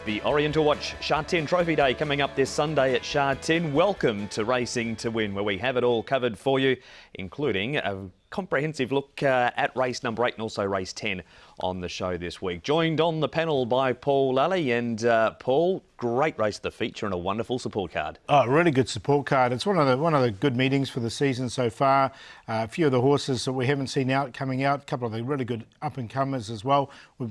the Oriental Watch Sha Tin Trophy Day coming up this Sunday at Sha Tin. Welcome to Racing to Win, where we have it all covered for you, including a comprehensive look at race number 8 and also race 10 on the show this week. Joined on the panel by Paul Lally. And Paul, great race of the feature and a wonderful support card. Oh, really good support card. It's one of the good meetings for the season so far. A few of the horses that we haven't seen coming out, a couple of the really good up-and-comers as well.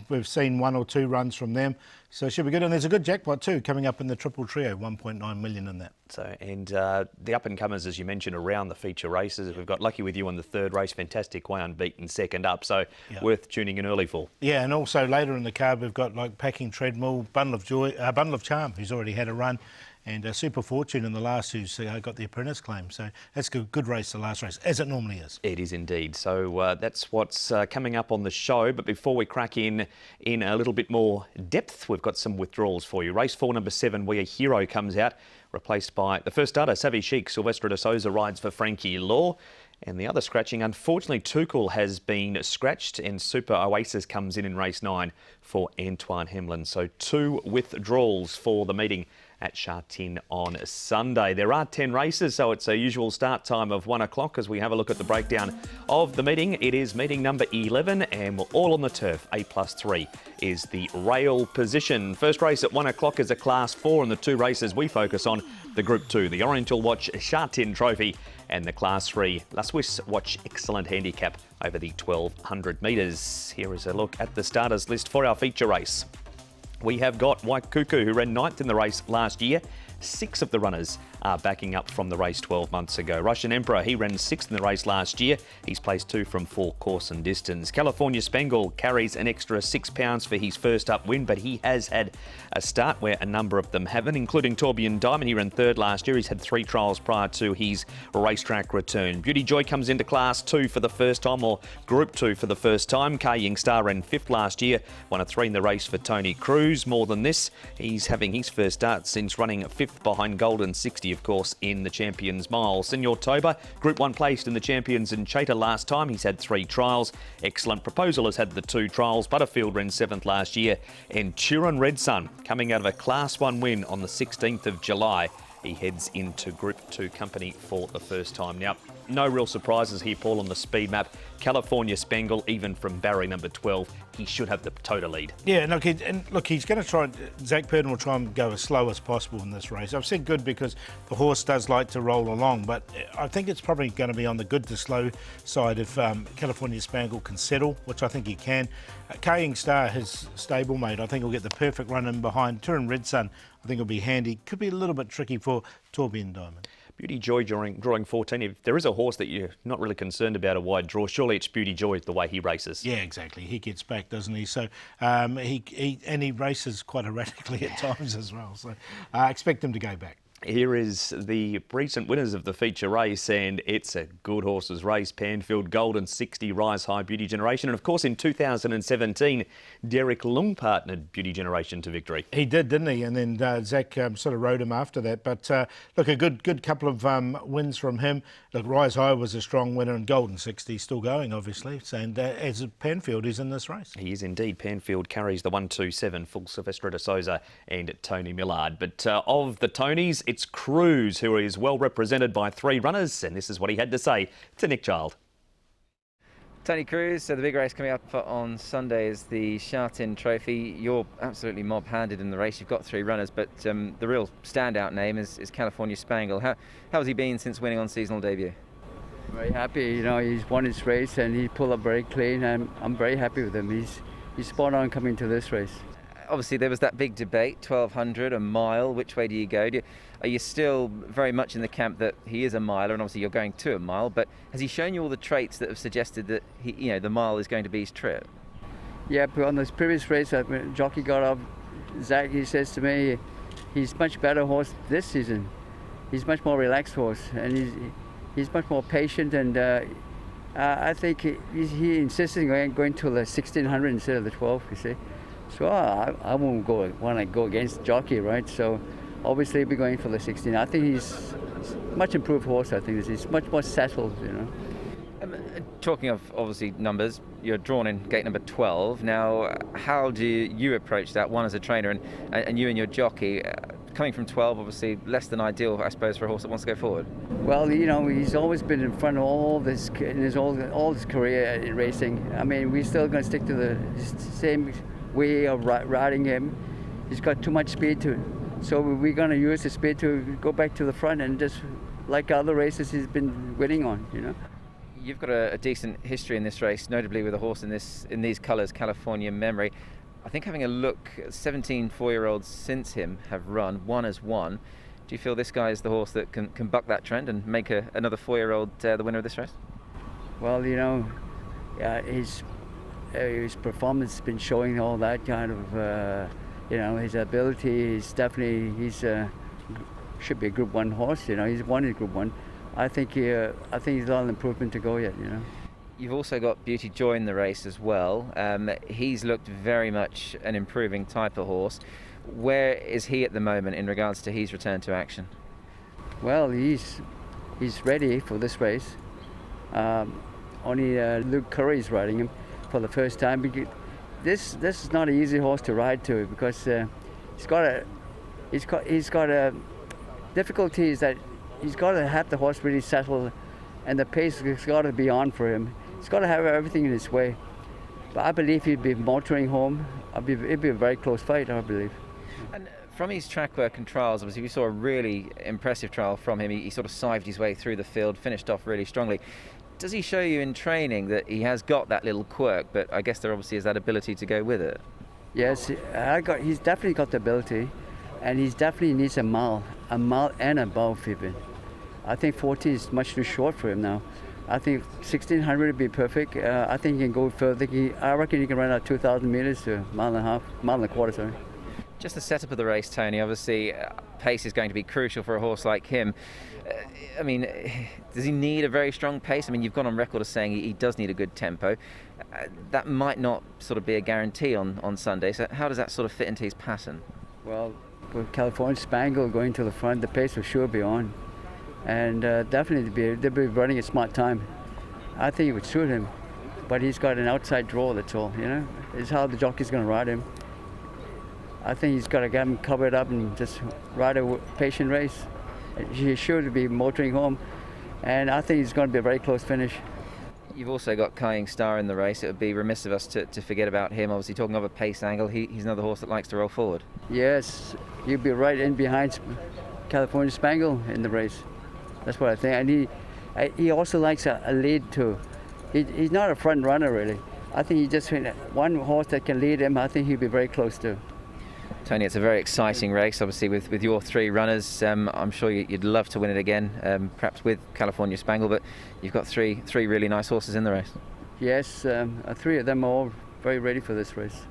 We've seen 1 or 2 runs from them. So it should be good. And there's a good jackpot too coming up in the Triple Trio, 1.9 million in that. So, and the up-and-comers, as you mentioned, around the feature races. We've got Lucky With You on the third race, Fantastic Way Unbeaten second up. So worth tuning in early for. Yeah, and also later in the card we've got like Packing Treadmill, Bundle of Charm, who's already had a run, and Super Fortune in the last, who's got the apprentice claim. So that's a good race, the last race, as it normally is. It is indeed. So that's what's coming up on the show. But before we crack in a little bit more depth, we've got some withdrawals for you. Race 4, number 7, We Are Hero comes out, replaced by the first starter, Savvy Chic. Sylvester de Souza rides for Frankie Law. And the other scratching, unfortunately, Tukul has been scratched, and Super Oasis comes in race 9 for Antoine Hemlin. So 2 withdrawals for the meeting at Sha Tin on Sunday. There are 10 races, so it's a usual start time of 1 o'clock as we have a look at the breakdown of the meeting. It is meeting number 11, and we're all on the turf. A+3 is the rail position. First race at 1 o'clock is a Class 4, and the 2 races we focus on, the Group 2, the Oriental Watch Sha Tin Trophy, and the Class 3 La Swiss Watch Excellent Handicap over the 1200 metres. Here is a look at the starters list for our feature race. We have got White Cuckoo, who ran 9th in the race last year. 6 of the runners are backing up from the race 12 months ago. Russian Emperor, he ran 6th in the race last year. He's placed 2 from 4 course and distance. California Spangle carries an extra £6 for his first up win, but he has had a start where a number of them haven't, including Tourbillon Diamond. He ran 3rd last year. He's had 3 trials prior to his racetrack return. Beauty Joy comes into Class 2 for the first time, or Group 2 for the first time. Kaying Star ran 5th last year, 1 of 3 in the race for Tony Cruz. More than this, he's having his first start since running 5th behind Golden 60, of course, in the Champions Mile. Senor Toba, Group 1 placed in the Champions in Chater last time. He's had 3 trials. Excellent Proposal has had the 2 trials. Butterfield ran 7th last year. And Turin Red Sun, coming out of a Class 1 win on the 16th of July. He heads into Group 2 company for the first time. Now, no real surprises here, Paul, on the speed map. California Spangle, even from barrier number 12, he should have the total lead. Yeah, look, he's going to try. Zach Purden will try and go as slow as possible in this race. I've said good because the horse does like to roll along, but I think it's probably going to be on the good to slow side if California Spangle can settle, which I think he can. Kaying Star, his stablemate, I think he'll get the perfect run in behind. Turin Red Sun, I think will be handy. Could be a little bit tricky for Tourbillon Diamond. Beauty Joy drawing 14. If there is a horse that you're not really concerned about a wide draw, surely it's Beauty Joy the way he races. Yeah, exactly. He gets back, doesn't he? So he races quite erratically at times as well. So I expect him to go back. Here is the recent winners of the feature race, and it's a good horses race. Panfield Golden 60, Rise High, Beauty Generation. And of course, in 2017, Derek Lung partnered Beauty Generation to victory. He did, didn't he? And then Zach sort of rode him after that. But look, a good couple of wins from him. Look, Rise High was a strong winner, and Golden 60 still going, obviously. And as Panfield is in this race. He is indeed. Panfield carries the 1-2-7, full Sylvester de Souza and Tony Millard. But of the Tonys, it's Cruz, who is well represented by 3 runners, and this is what he had to say to Nick Child. Tony Cruz, so the big race coming up on Sunday is the Sha Tin Trophy. You're absolutely mob-handed in the race. You've got 3 runners, but the real standout name is California Spangle. How has he been since winning on seasonal debut? Very happy. You know, he's won his race and he pulled up very clean, and I'm very happy with him. He's spot on coming to this race. Obviously, there was that big debate, 1200, a mile, which way do you go? Are you still very much in the camp that he is a miler, and obviously you're going to a mile, but has he shown you all the traits that have suggested that the mile is going to be his trip? Yeah, but on this previous race, when jockey got up, Zach, he says to me, he's much better horse this season. He's much more relaxed horse, and he's much more patient, and I think he insisted on going to the 1600 instead of the 12, you see. So I won't want to go against jockey, right? So obviously he'll be going for the 16. I think he's much improved horse. I think he's much more settled, you know. talking of obviously numbers, you're drawn in gate number 12. Now, how do you approach that, one as a trainer and you and your jockey? Coming from 12, obviously less than ideal, I suppose, for a horse that wants to go forward. Well, you know, he's always been in front of all his career in racing. I mean, we're still going to stick to the same way of riding him. He's got too much speed to it. So we're going to use the speed to go back to the front and just, like other races he's been winning on, you know. You've got a decent history in this race, notably with a horse in these colours, California Memory. I think having a look, 17 4-year-olds since him have run, one has won. Do you feel this guy is the horse that can buck that trend and make another 4-year-old the winner of this race? Well, you know, his performance has been showing all that kind of, you know, his ability. He's should be a Group 1 horse. You know, he's won in Group 1. I think he's a lot of improvement to go yet. You know. You've also got Beauty Joy in the race as well. He's looked very much an improving type of horse. Where is he at the moment in regards to his return to action? Well, he's ready for this race. Only Luke Curry's riding him for the first time. This is not an easy horse to ride to because he's got a difficulty is that he's got to have the horse really settle, and the pace has got to be on for him. He's got to have everything in his way. But I believe he'll be motoring home. It'll be a very close fight, I believe. And from his track work and trials, obviously we saw a really impressive trial from him. He sort of sived his way through the field, finished off really strongly. Does he show you in training that he has got that little quirk, but I guess there obviously is that ability to go with it? Yes, he's definitely got the ability, and he definitely needs a mile and above even. I think 40 is much too short for him now. I think 1600 would be perfect. I think he can go further. I reckon he can run out 2,000 meters to a mile and a quarter, sorry. Just the setup of the race, Tony, obviously pace is going to be crucial for a horse like him. I mean, does he need a very strong pace? I mean, you've gone on record as saying he does need a good tempo. That might not sort of be a guarantee on Sunday, so how does that sort of fit into his pattern? Well, with California Spangle going to the front, the pace will sure be on. And definitely they'll be running a smart time. I think it would suit him, but he's got an outside draw, that's all, you know. It's how the jockey's going to ride him. I think he's got to get him covered up and just ride a patient race. He's sure to be motoring home, and I think it's going to be a very close finish. You've also got Kying Star in the race. It would be remiss of us to forget about him. Obviously, talking of a pace angle, he's another horse that likes to roll forward. Yes, he'll be right in behind California Spangle in the race. That's what I think. And he also likes a lead too. He's not a front runner really. I think he just one horse that can lead him. I think he'll be very close to. Tony, it's a very exciting race, obviously, with your three runners. I'm sure you'd love to win it again, perhaps with California Spangle, but you've got three really nice horses in the race. Yes, three of them are all very ready for this race.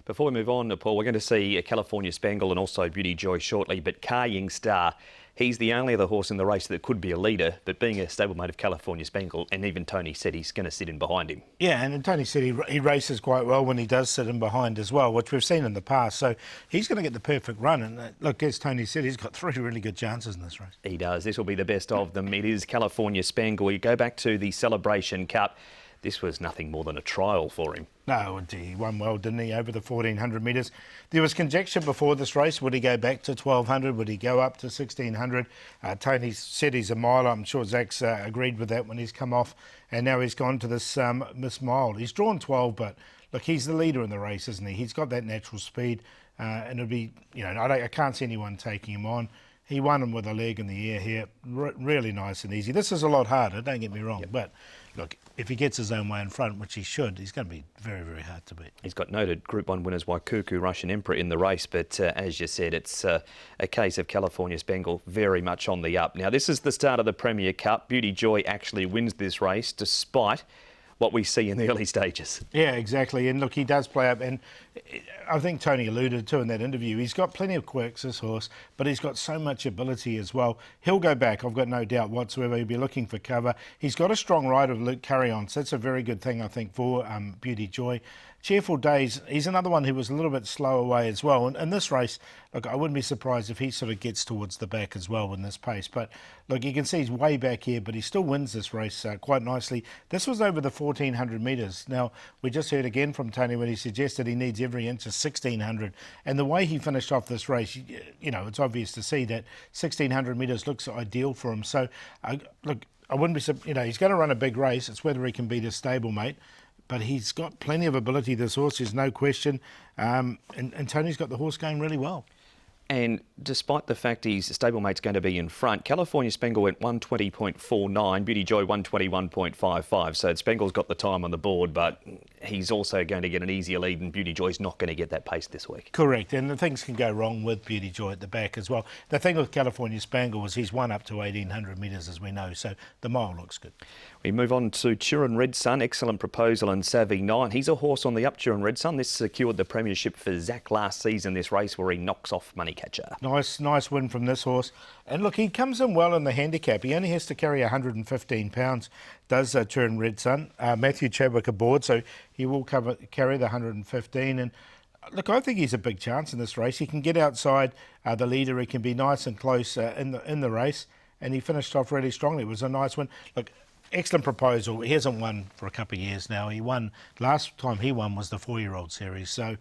Before we move on, Paul, we're going to see California Spangle and also Beauty Joy shortly, but Kying Star, he's the only other horse in the race that could be a leader, but being a stablemate of California Spangle, and even Tony said he's going to sit in behind him. Yeah, and Tony said he races quite well when he does sit in behind as well, which we've seen in the past. So he's going to get the perfect run. And look, as Tony said, he's got three really good chances in this race. He does. This will be the best of them. It is California Spangle. You go back to the Celebration Cup. This was nothing more than a trial for him. No, he won well, didn't he, over the 1,400 metres. There was conjecture before this race. Would he go back to 1,200? Would he go up to 1,600? Tony said he's a miler. I'm sure Zach's agreed with that when he's come off. And now he's gone to this mile. He's drawn 12, but look, he's the leader in the race, isn't he? He's got that natural speed. And it'll be, you know, I can't see anyone taking him on. He won him with a leg in the air here. Really nice and easy. This is a lot harder, don't get me wrong. Yep. But look, if he gets his own way in front, which he should, he's going to be very, very hard to beat. He's got noted Group 1 winners Waikuku, Russian Emperor in the race, but as you said, it's a case of California Spangle very much on the up. Now, this is the start of the Premier Cup. Beauty Joy actually wins this race despite what we see in the early stages. Yeah, exactly. And look, he does play up, and I think Tony alluded to in that interview, he's got plenty of quirks, this horse, but he's got so much ability as well. He'll go back, I've got no doubt whatsoever. He'll be looking for cover. He's got a strong rider of Luke Curry on, so that's a very good thing, I think, for Beauty Joy. Cheerful Days, he's another one who was a little bit slow away as well. And this race, look, I wouldn't be surprised if he sort of gets towards the back as well in this pace. But look, you can see he's way back here, but he still wins this race quite nicely. This was over the 1,400 metres. Now, we just heard again from Tony when he suggested he needs every inch of 1,600. And the way he finished off this race, you know, it's obvious to see that 1,600 metres looks ideal for him. So, look, I wouldn't be, you know, he's going to run a big race. It's whether he can beat his stablemate. But he's got plenty of ability, this horse, there's no question. And Tony's got the horse going really well. And despite the fact his stablemate's going to be in front, California Spangle went 120.49, Beauty Joy 121.55. So Spangle's got the time on the board, but he's also going to get an easier lead, and Beauty Joy's not going to get that pace this week. Correct, and the things can go wrong with Beauty Joy at the back as well. The thing with California Spangle was he's won up to 1,800 metres, as we know, so the mile looks good. We move on to Turin Red Sun, Excellent Proposal and Savvy 9. He's a horse on the up, Turin Red Sun. This secured the premiership for Zach last season, this race where he knocks off Moneycatcher. Nice win from this horse. And look, he comes in well in the handicap. He only has to carry 115 pounds, does Turin Red Sun. Matthew Chadwick aboard, so he will carry the 115. And look, I think he's a big chance in this race. He can get outside the leader. He can be nice and close in the race. And he finished off really strongly. It was a nice win. Look, Excellent Proposal. He hasn't won for a couple of years now. He won, last time he won was the 4-year-old series. So,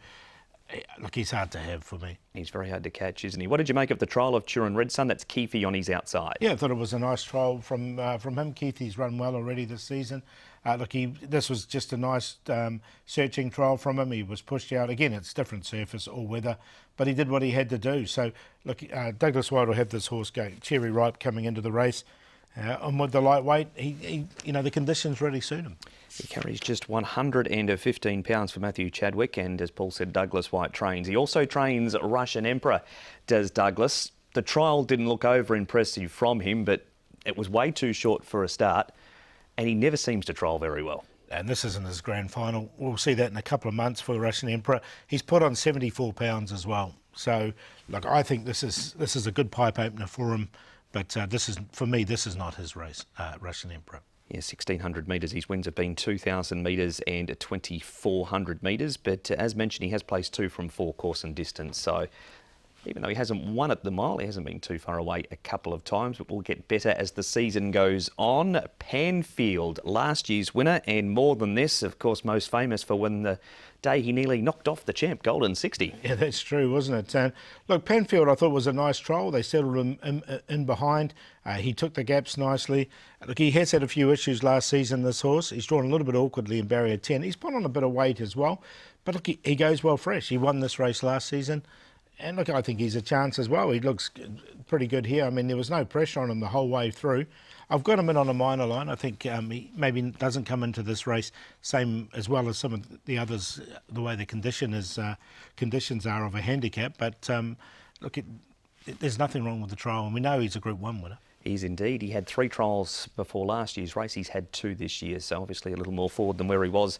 look, he's hard to have for me. He's very hard to catch, isn't he? What did you make of the trial of Turin Red Sun? That's Keefe on his outside. Yeah, I thought it was a nice trial from him. Keith, he's run well already this season. Look, this was just a nice searching trial from him. He was pushed out. Again, it's different surface, all weather, but he did what he had to do. So, look, Douglas White will have this horse going cherry ripe coming into the race. And with the lightweight, he you know, the conditions really suit him. He carries just 115 pounds for Matthew Chadwick, and as Paul said, Douglas White trains. He also trains Russian Emperor, does Douglas. The trial didn't look over impressive from him, but it was way too short for a start, and he never seems to trial very well. And this isn't his grand final. We'll see that in a couple of months for the Russian Emperor. He's put on 74 pounds as well. So, look, I think this is a good pipe opener for him. But for me, this is not his race, Russian Emperor. Yeah, 1,600 metres. His wins have been 2,000 metres and 2,400 metres. But as mentioned, he has placed 2 from 4 course and distance. So even though he hasn't won at the mile, he hasn't been too far away a couple of times. But will get better as the season goes on. Panfield, last year's winner, and more than this, of course, most famous for when the day he nearly knocked off the champ, Golden 60. Yeah, that's true, wasn't it? Look, Panfield, I thought was a nice trial. They settled him in behind. He took the gaps nicely. Look, he has had a few issues last season, this horse. He's drawn a little bit awkwardly in barrier 10. He's put on a bit of weight as well. But look, he goes well fresh. He won this race last season. And look, I think he's a chance as well. He looks pretty good here. I mean, there was no pressure on him the whole way through. I've got him in on a minor line. I think he maybe doesn't come into this race same as well as some of the others, the way the conditions are of a handicap. But look, there's nothing wrong with the trial, and we know he's a Group 1 winner. He's indeed. He had 3 trials before last year's race. He's had 2 this year, so obviously a little more forward than where he was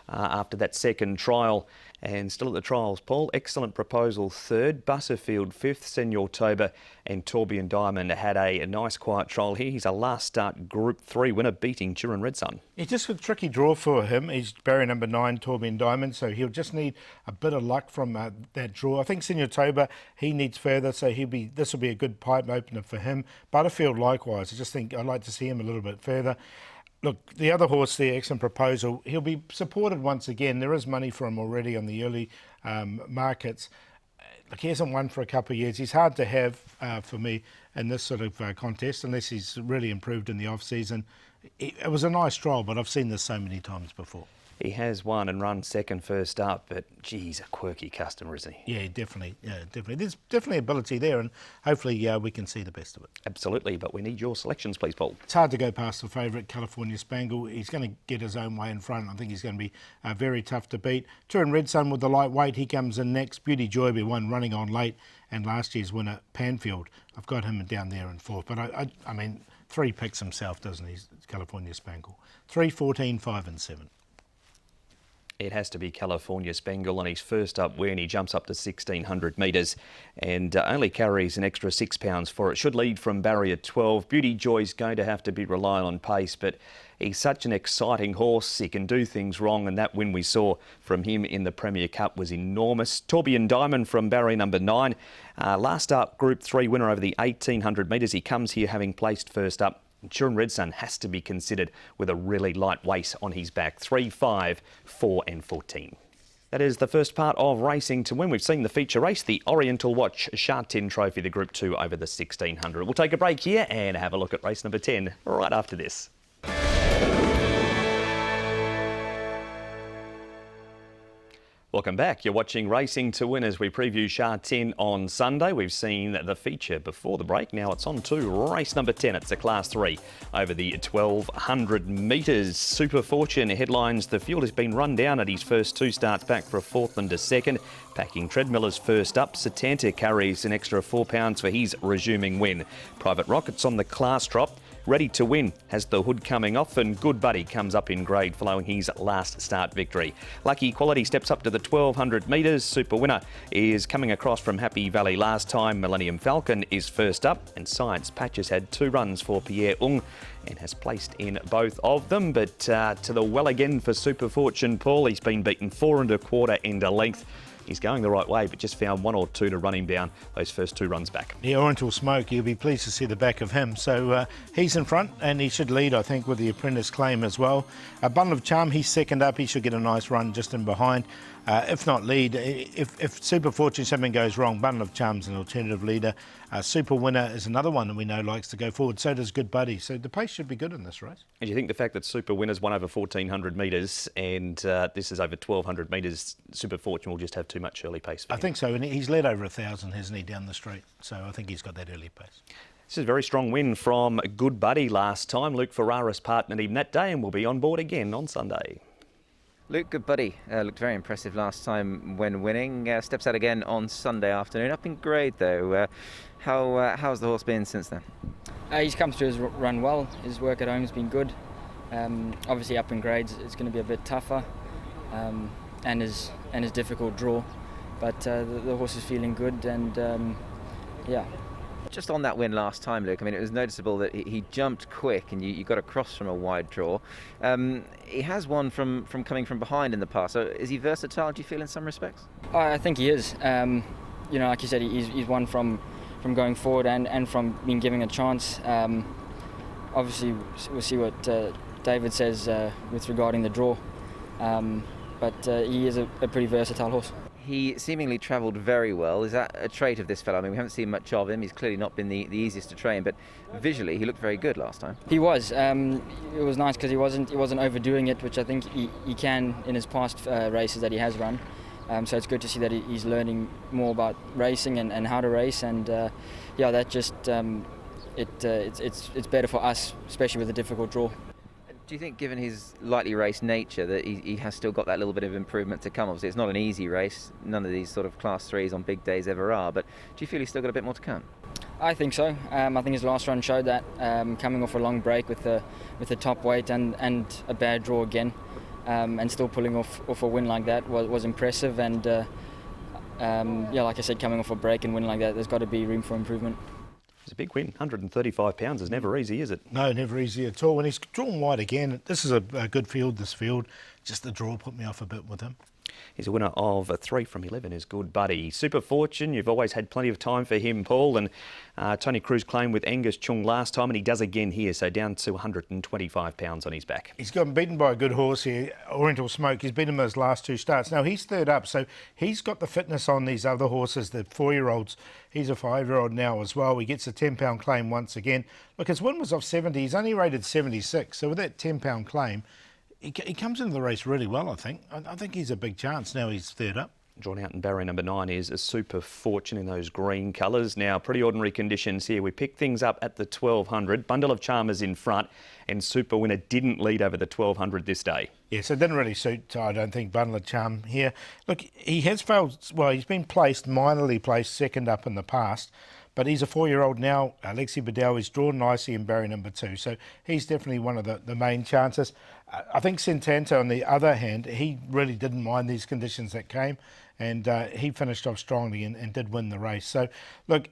after that second trial. And still at the trials, Paul, Excellent Proposal 3rd, Butterfield 5th, Senor Toba and Tourbillon Diamond had a nice quiet trial here. He's a last start Group 3 winner, beating Turin Red Sun. It's just a tricky draw for him. He's barrier number 9, Tourbillon Diamond, so he'll just need a bit of luck from that draw. I think Senor Toba, he needs further, so this will be a good pipe opener for him. Butterfield likewise. I just think I'd like to see him a little bit further. Look, the other horse there, Excellent Proposal, he'll be supported once again. There is money for him already on the early markets. Look, he hasn't won for a couple of years. He's hard to have for me in this sort of contest, unless he's really improved in the off-season. It was a nice trial, but I've seen this so many times before. He has won and run second first up, but geez, a quirky customer, isn't he? Yeah, definitely. There's definitely ability there, and hopefully we can see the best of it. Absolutely, but we need your selections, please, Paul. It's hard to go past the favourite, California Spangle. He's going to get his own way in front. I think he's going to be very tough to beat. Turin Red Sun with the lightweight, he comes in next. Beauty Joy be one running on late, and last year's winner, Panfield. I've got him down there in 4th, but I mean, 3 picks himself, doesn't he, California Spangle? 3, 14, 5 and 7. It has to be California Spangle on his first up win. He jumps up to 1,600 metres and only carries an extra £6 for it. Should lead from barrier 12. Beauty Joy's going to have to be relying on pace, but he's such an exciting horse. He can do things wrong, and that win we saw from him in the Premier Cup was enormous. Tourbillon Diamond from barrier number 9. Last up, Group 3 winner over the 1,800 metres. He comes here having placed first up. Turin Red Sun has to be considered with a really light weight on his back. 3, 5, 4 and 14. That is the first part of Racing to Win. We've seen the feature race, the Oriental Watch Sha Tin Trophy, the Group 2 over the 1,600. We'll take a break here and have a look at race number 10 right after this. Welcome back. You're watching Racing to Win as we preview Sha Tin on Sunday. We've seen the feature before the break. Now it's on to race number 10. It's a Class 3 over the 1,200 metres. Super Fortune headlines the field. Has been run down at his first 2 starts back for a fourth and a second. Packing Treadmiller's first up. Satanta carries an extra £4 for his resuming win. Private Rockets on the class drop. Ready to Win has the hood coming off, and Good Buddy comes up in grade following his last start victory. Lucky Quality steps up to the 1,200 metres. Super Winner is coming across from Happy Valley last time. Millennium Falcon is first up, and Science Patches had 2 runs for Pierre Ung and has placed in both of them. But to the well again for Super Fortune, Paul. He's been beaten 4 1/4 and a length. He's going the right way, but just found 1 or 2 to run him down those first 2 runs back. Yeah, Oriental Smoke, you'll be pleased to see the back of him. So he's in front, and he should lead, I think, with the Apprentice Claim as well. Bundle of Charm, he's second up. He should get a nice run just in behind. If not lead, if Super Fortune something goes wrong, Bundle of Charm's an alternative leader. Super Winner is another one that we know likes to go forward. So does Good Buddy. So the pace should be good in this race. And you think the fact that Super Winner's won over 1,400 metres and this is over 1,200 metres, Super Fortune will just have too much early pace for him. I think so, and he's led over 1,000, hasn't he, down the straight? So I think he's got that early pace. This is a very strong win from Good Buddy last time. Luke Ferraris partnered him that day and will be on board again on Sunday. Luke, Good Buddy, looked very impressive last time when winning. Steps out again on Sunday afternoon. Up in grade though. How's the horse been since then? He's come through his run well. His work at home has been good. Obviously up in grades it's going to be a bit tougher and his difficult draw. But the horse is feeling good and yeah. Just on that win last time, Luke, I mean, it was noticeable that he jumped quick and you got across from a wide draw. He has won from coming from behind in the past, so is he versatile, do you feel, in some respects? I think he is. Like you said, he's won from going forward and from being given a chance. Obviously, we'll see what David says with regarding the draw, but he is a pretty versatile horse. He seemingly travelled very well. Is that a trait of this fellow? I mean, we haven't seen much of him. He's clearly not been the easiest to train, but visually he looked very good last time. He was. It was nice because he wasn't overdoing it, which I think he can in his past races that he has run. So it's good to see that he's learning more about racing and how to race, and that just it's better for us, especially with a difficult draw. Do you think, given his lightly raced nature, that he has still got that little bit of improvement to come? Obviously, it's not an easy race. None of these sort of Class 3s on big days ever are. But do you feel he's still got a bit more to come? I think so. I think his last run showed that, coming off a long break with the top weight and a bad draw again, and still pulling off a win like that was impressive. And like I said, coming off a break and winning like that, there's got to be room for improvement. It's a big win. £135 is never easy, is it? No, never easy at all. When he's drawn wide again, this is a good field, this field. Just the draw put me off a bit with him. He's a winner of 3 from 11 is Good Buddy. Super Fortune, you've always had plenty of time for him, Paul. And Tony Cruz claimed with Angus Chung last time, and he does again here, so down to £125 on his back. He's gotten beaten by a good horse here, Oriental Smoke. He's beaten him those last 2 starts. Now, he's third up, so he's got the fitness on these other horses, the 4-year-olds. He's a 5-year-old now as well. He gets a £10 claim once again. Look, his win was off 70. He's only rated 76, so with that £10 claim, he comes into the race really well, I think. I think he's a big chance. Now he's third up. Drawn out in barrier number 9 is a Super Fortune in those green colours. Now, pretty ordinary conditions here. We pick things up at the 1,200. Bundle of Charmers in front, and Super Winner didn't lead over the 1,200 this day. Yeah, so it didn't really suit, I don't think, Bundle of Charm here. Look, he has failed. Well, he's been minorly placed second up in the past, but he's a 4-year-old now. Alexi Bedell is drawn nicely in barrier number 2, so he's definitely one of the main chances. I think Sentanta, on the other hand, he really didn't mind these conditions that came, and he finished off strongly and did win the race. So, look,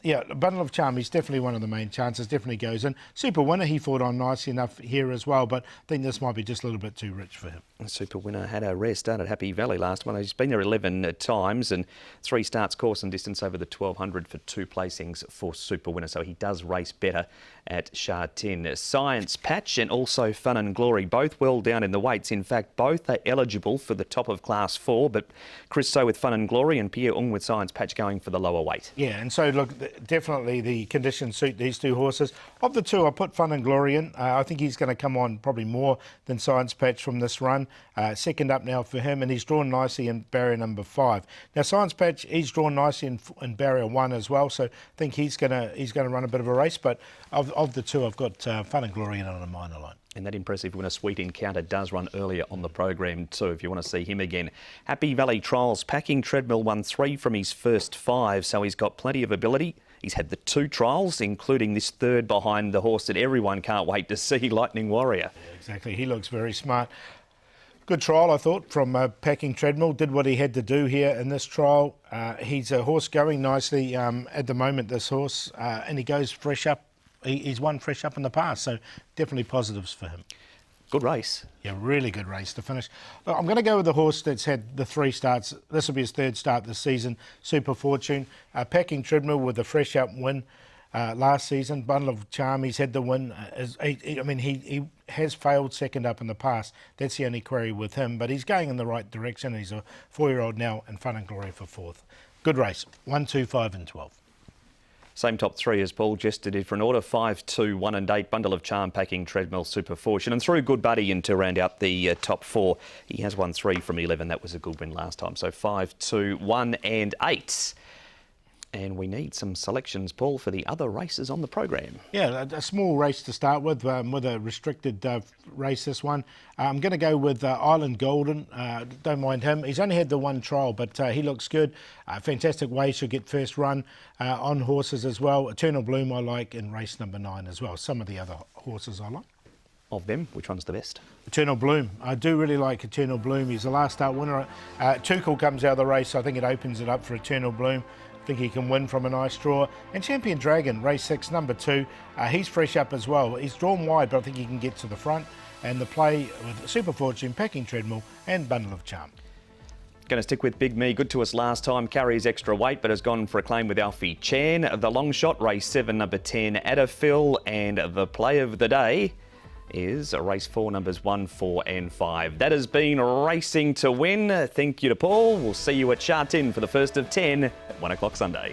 yeah, Bundle of Charm, he's definitely one of the main chances, definitely goes in. Super Winner, he fought on nicely enough here as well, but I think this might be just a little bit too rich for him. Super Winner had a rare start at Happy Valley last one. He's been there 11 times and 3 starts, course and distance over the 1200 for 2 placings for Super Winner, so he does race better at Sha Tin. Science Patch and also Fun and Glory, both well down in the weights. In fact, both are eligible for the top of Class 4, but Chris So with Fun and Glory and Pierre Ung with Science Patch going for the lower weight. Yeah, and so look, definitely the conditions suit these 2 horses. Of the 2, I put Fun and Glory in. I think he's going to come on probably more than Science Patch from this run. Second up now for him, and he's drawn nicely in barrier number 5. Now Science Patch, he's drawn nicely in barrier 1 as well, so I think he's going to run a bit of a race. But of the 2, I've got Fun and Glory in on a minor line. And that impressive winner, Sweet Encounter, does run earlier on the program too, if you want to see him again. Happy Valley Trials, Packing Treadmill won 3 from his first 5, so he's got plenty of ability. He's had the 2 trials, including this third behind the horse that everyone can't wait to see, Lightning Warrior. Yeah, exactly, he looks very smart. Good trial, I thought, from Packing Treadmill. Did what he had to do here in this trial. He's a horse going nicely at the moment, this horse, and he goes fresh up. He's won fresh up in the past, so definitely positives for him. Good race. Yeah, really good race to finish. Look, I'm going to go with the horse that's had the 3 starts. This will be his 3rd start this season, Super Fortune. Packing Treadmill with a fresh up win last season. Bundle of Charm, he's had the win. He has failed second up in the past. That's the only query with him, but he's going in the right direction. He's a 4-year-old now, and Fun and Glory for 4th. Good race, 1, 2, 5 and 12. Same top 3 as Paul just did for an order, 5, 2, 1 and 8. Bundle of Charm, Packing Treadmill, Super Fortune. And threw Good Buddy in to round out the top 4. He has won 3 from 11. That was a good win last time. So 5, 2, 1 and 8. And we need some selections, Paul, for the other races on the program. Yeah, a small race to start with a restricted race, this one. I'm going to go with Island Golden. Don't mind him. He's only had the 1 trial, but he looks good. Fantastic way, should get first run on horses as well. Eternal Bloom I like in race number 9 as well. Some of the other horses I like. Of them, which one's the best? Eternal Bloom. I do really like Eternal Bloom. He's the last start winner. Tuchel comes out of the race, so I think it opens it up for Eternal Bloom. I think he can win from a nice draw. And Champion Dragon, race 6, number 2. He's fresh up as well. He's drawn wide, but I think he can get to the front. And the play with Super Fortune, Packing Treadmill and Bundle of Charm. Going to stick with Big Me. Good to us last time. Carries extra weight, but has gone for a claim with Alfie Chan. The long shot, race 7, number 10, Adafil. And the play of the day is race 4, numbers 1, 4 and 5. That has been Racing to Win. Thank you to Paul. We'll see you at Sha Tin for the first of 10 at 1 o'clock Sunday.